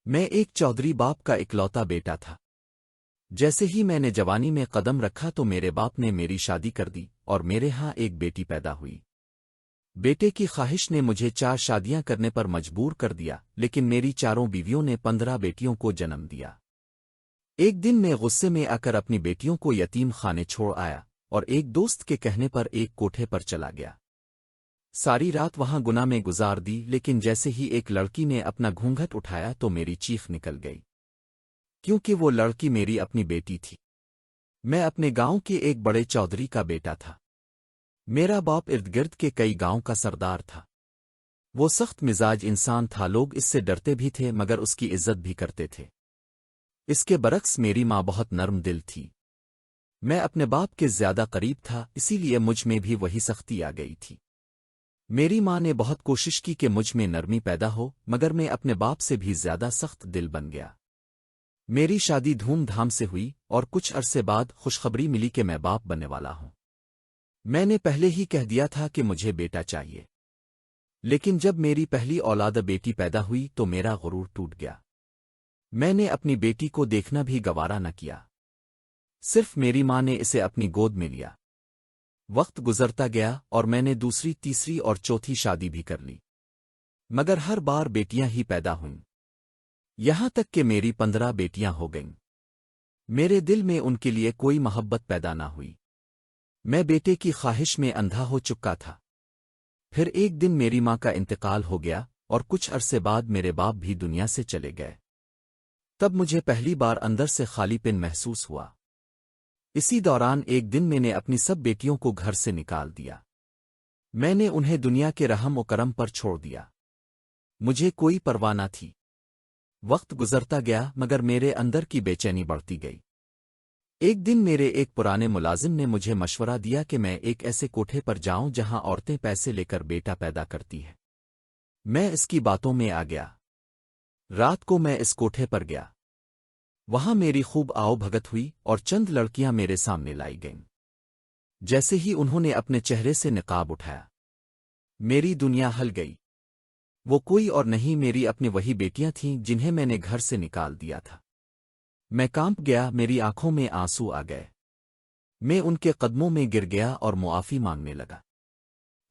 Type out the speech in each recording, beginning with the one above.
میں ایک چودھری باپ کا اکلوتا بیٹا تھا۔ جیسے ہی میں نے جوانی میں قدم رکھا تو میرے باپ نے میری شادی کر دی اور میرے ہاں ایک بیٹی پیدا ہوئی۔ بیٹے کی خواہش نے مجھے 4 شادیاں کرنے پر مجبور کر دیا، لیکن میری چاروں بیویوں نے 15 بیٹیوں کو جنم دیا۔ ایک دن میں غصے میں آ کر اپنی بیٹیوں کو یتیم خانے چھوڑ آیا اور ایک دوست کے کہنے پر ایک کوٹھے پر چلا گیا۔ ساری رات وہاں گناہ میں گزار دی، لیکن جیسے ہی ایک لڑکی نے اپنا گھونگھٹ اٹھایا تو میری چیخ نکل گئی، کیونکہ وہ لڑکی میری اپنی بیٹی تھی۔ میں اپنے گاؤں کے ایک بڑے چودھری کا بیٹا تھا۔ میرا باپ ارد گرد کے کئی گاؤں کا سردار تھا۔ وہ سخت مزاج انسان تھا، لوگ اس سے ڈرتے بھی تھے مگر اس کی عزت بھی کرتے تھے۔ اس کے برعکس میری ماں بہت نرم دل تھی۔ میں اپنے باپ کے زیادہ قریب تھا، اسی لیے مجھ میں بھی وہی سختی آ گئی تھی۔ میری ماں نے بہت کوشش کی کہ مجھ میں نرمی پیدا ہو، مگر میں اپنے باپ سے بھی زیادہ سخت دل بن گیا۔ میری شادی دھوم دھام سے ہوئی اور کچھ عرصے بعد خوشخبری ملی کہ میں باپ بننے والا ہوں۔ میں نے پہلے ہی کہہ دیا تھا کہ مجھے بیٹا چاہیے، لیکن جب میری پہلی اولاد بیٹی پیدا ہوئی تو میرا غرور ٹوٹ گیا۔ میں نے اپنی بیٹی کو دیکھنا بھی گوارا نہ کیا، صرف میری ماں نے اسے اپنی گود میں لیا۔ وقت گزرتا گیا اور میں نے دوسری، تیسری اور چوتھی شادی بھی کر لی، مگر ہر بار بیٹیاں ہی پیدا ہوئیں، یہاں تک کہ میری 15 بیٹیاں ہو گئیں۔ میرے دل میں ان کے لیے کوئی محبت پیدا نہ ہوئی۔ میں بیٹے کی خواہش میں اندھا ہو چکا تھا۔ پھر ایک دن میری ماں کا انتقال ہو گیا اور کچھ عرصے بعد میرے باپ بھی دنیا سے چلے گئے۔ تب مجھے پہلی بار اندر سے خالی پن محسوس ہوا۔ اسی دوران ایک دن میں نے اپنی سب بیٹیوں کو گھر سے نکال دیا۔ میں نے انہیں دنیا کے رحم و کرم پر چھوڑ دیا، مجھے کوئی پرواہ نہ تھی۔ وقت گزرتا گیا مگر میرے اندر کی بے چینی بڑھتی گئی۔ ایک دن میرے ایک پرانے ملازم نے مجھے مشورہ دیا کہ میں ایک ایسے کوٹھے پر جاؤں جہاں عورتیں پیسے لے کر بیٹا پیدا کرتی ہیں۔ میں اس کی باتوں میں آ گیا۔ رات کو میں اس کوٹھے پر گیا۔ وہاں میری خوب آؤ بھگت ہوئی اور چند لڑکیاں میرے سامنے لائی گئیں۔ جیسے ہی انہوں نے اپنے چہرے سے نقاب اٹھایا، میری دنیا ہل گئی۔ وہ کوئی اور نہیں، میری اپنی وہی بیٹیاں تھیں جنہیں میں نے گھر سے نکال دیا تھا۔ میں کانپ گیا، میری آنکھوں میں آنسو آ گئے۔ میں ان کے قدموں میں گر گیا اور معافی مانگنے لگا۔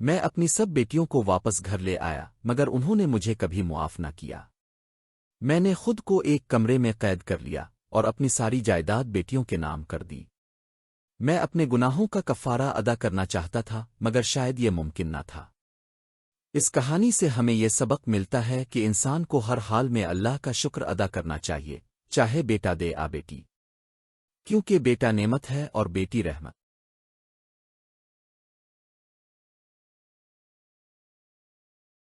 میں اپنی سب بیٹیوں کو واپس گھر لے آیا مگر انہوں نے مجھے کبھی معاف نہ کیا۔ میں نے خود کو ایک کمرے میں قید کر لیا اور اپنی ساری جائیداد بیٹیوں کے نام کر دی۔ میں اپنے گناہوں کا کفارہ ادا کرنا چاہتا تھا مگر شاید یہ ممکن نہ تھا۔ اس کہانی سے ہمیں یہ سبق ملتا ہے کہ انسان کو ہر حال میں اللہ کا شکر ادا کرنا چاہیے، چاہے بیٹا دے بیٹی، کیونکہ بیٹا نعمت ہے اور بیٹی رحمت۔